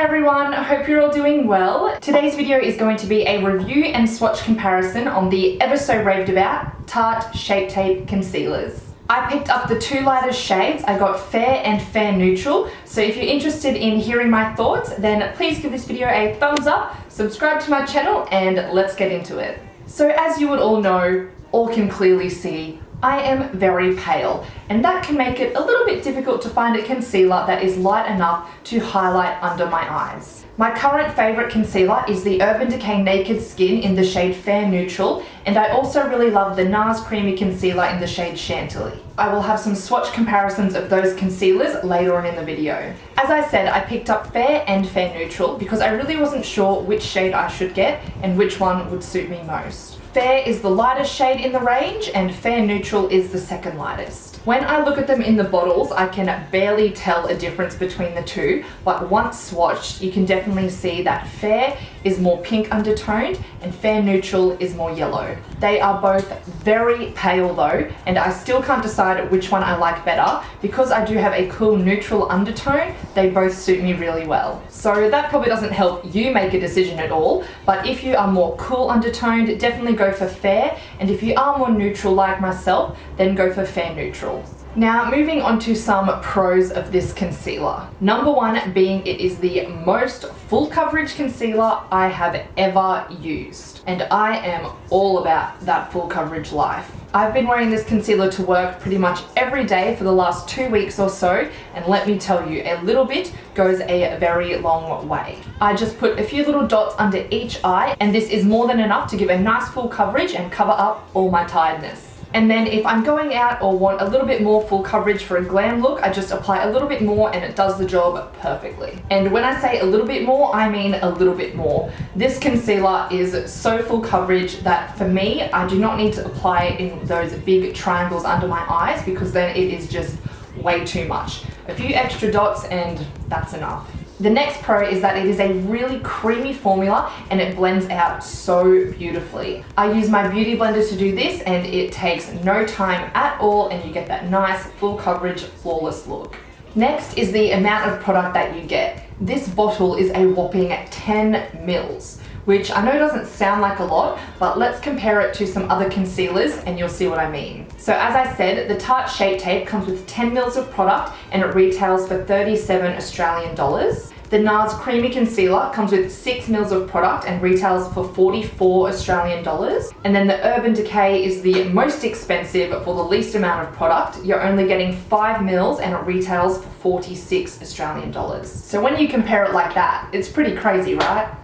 everyone, I hope you're all doing well. Today's video is going to be a review and swatch comparison on the ever so raved about Tarte Shape Tape Concealers. I picked up the two lightest shades. I got Fair and Fair Neutral, so if you're interested in hearing my thoughts, then please give this video a thumbs up, subscribe to my channel, and let's get into it. So as you would all know, or can clearly see, I am very pale, and that can make it a little bit difficult to find a concealer that is light enough to highlight under my eyes. My current favourite concealer is the Urban Decay Naked Skin in the shade Fair Neutral, and I also really love the Nars Creamy Concealer in the shade Chantilly. I will have some swatch comparisons of those concealers later on in the video. As I said, I picked up Fair and Fair Neutral because I really wasn't sure which shade I should get and which one would suit me most. Fair is the lightest shade in the range and Fair Neutral is the second lightest. When I look at them in the bottles, I can barely tell a difference between the two, but once swatched, you can definitely see that Fair is more pink undertoned and Fair Neutral is more yellow. They are both very pale though, and I still can't decide which one I like better. Because I do have a cool neutral undertone, they both suit me really well. So that probably doesn't help you make a decision at all, but if you are more cool undertoned, definitely go for Fair, and if you are more neutral like myself, then go for Fair Neutral. Now moving on to some pros of this concealer. Number one being it is the most full coverage concealer I have ever used, and I am all about that full coverage life. I've been wearing this concealer to work pretty much every day for the last 2 weeks or so, and let me tell you, a little bit goes a very long way. I just put a few little dots under each eye, and this is more than enough to give a nice full coverage and cover up all my tiredness. And then if I'm going out or want a little bit more full coverage for a glam look, I just apply a little bit more and it does the job perfectly. And when I say a little bit more, I mean a little bit more. This concealer is so full coverage that for me, I do not need to apply it in those big triangles under my eyes because then it is just way too much. A few extra dots and that's enough. The next pro is that it is a really creamy formula and it blends out so beautifully. I use my beauty blender to do this and it takes no time at all and you get that nice full coverage flawless look. Next is the amount of product that you get. This bottle is a whopping 10 mils, which I know doesn't sound like a lot, but let's compare it to some other concealers and you'll see what I mean. So as I said, the Tarte Shape Tape comes with 10 mils of product and it retails for 37 Australian dollars. The Nars Creamy Concealer comes with 6 mils of product and retails for 44 Australian dollars. And then the Urban Decay is the most expensive for the least amount of product. You're only getting 5 mils and it retails for 46 Australian dollars. So when you compare it like that, it's pretty crazy, right?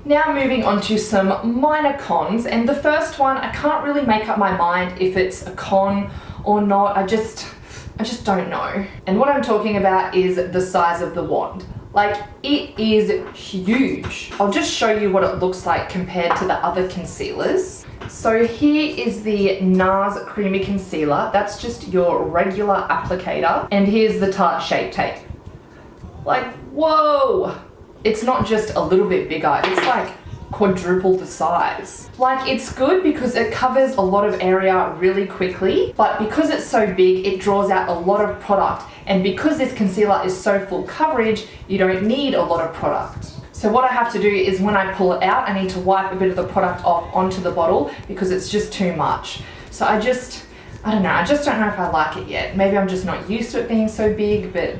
Now moving on to some minor cons, and the first one, I can't really make up my mind if it's a con or not. I just don't know. And what I'm talking about is the size of the wand. Like, it is huge. I'll just show you what it looks like compared to the other concealers. So here is the Nars Creamy Concealer. That's just your regular applicator. And here's the Tarte Shape Tape. Like, whoa! It's not just a little bit bigger, it's like quadruple the size. Like, it's good because it covers a lot of area really quickly, but because it's so big, it draws out a lot of product. And because this concealer is so full coverage, you don't need a lot of product. So what I have to do is when I pull it out, I need to wipe a bit of the product off onto the bottle because it's just too much. So I just don't know if I like it yet. Maybe I'm just not used to it being so big, but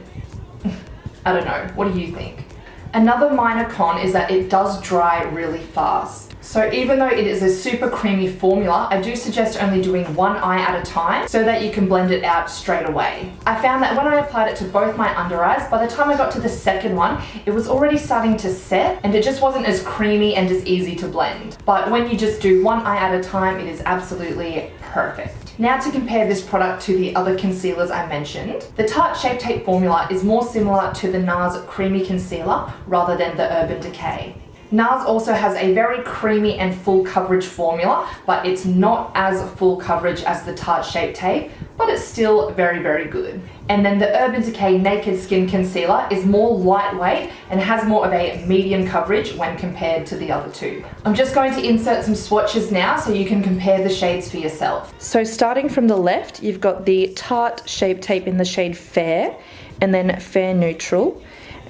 I don't know. What do you think? Another minor con is that it does dry really fast. So even though it is a super creamy formula, I do suggest only doing one eye at a time so that you can blend it out straight away. I found that when I applied it to both my under eyes, by the time I got to the second one, it was already starting to set and it just wasn't as creamy and as easy to blend. But when you just do one eye at a time, it is absolutely perfect. Now to compare this product to the other concealers I mentioned, the Tarte Shape Tape formula is more similar to the Nars Creamy Concealer rather than the Urban Decay. Nars also has a very creamy and full coverage formula, but it's not as full coverage as the Tarte Shape Tape, but it's still very, very good. And then the Urban Decay Naked Skin Concealer is more lightweight and has more of a medium coverage when compared to the other two. I'm just going to insert some swatches now so you can compare the shades for yourself. So starting from the left, you've got the Tarte Shape Tape in the shade Fair, and then Fair Neutral.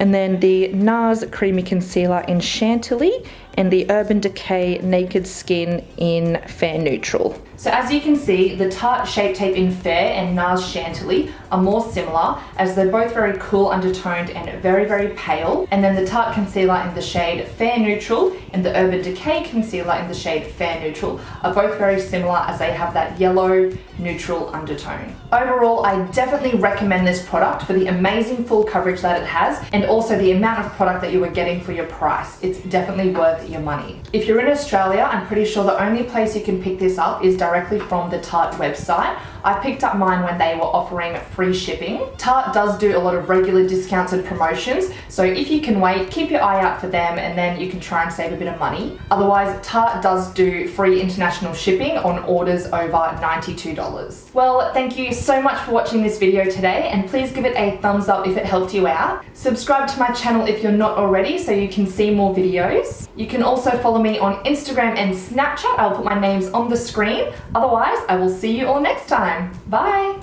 And then the Nars Creamy Concealer in Chantilly, and the Urban Decay Naked Skin in Fair Neutral. So as you can see, the Tarte Shape Tape in Fair and Nars Chantilly are more similar, as they're both very cool undertoned and very, very pale. And then the Tarte Concealer in the shade Fair Neutral and the Urban Decay Concealer in the shade Fair Neutral are both very similar, as they have that yellow neutral undertone. Overall, I definitely recommend this product for the amazing full coverage that it has, and also the amount of product that you are getting for your price. It's definitely worth your money. If you're in Australia, I'm pretty sure the only place you can pick this up is directly from the Tarte website. I picked up mine when they were offering free shipping. Tarte does do a lot of regular discounts and promotions, so if you can wait, keep your eye out for them, and then you can try and save a bit of money. Otherwise, Tarte does do free international shipping on orders over $92. Well, thank you so much for watching this video today, and please give it a thumbs up if it helped you out. Subscribe to my channel if you're not already so you can see more videos. You can also follow me on Instagram and Snapchat. I'll put my names on the screen. Otherwise, I will see you all next time. Bye!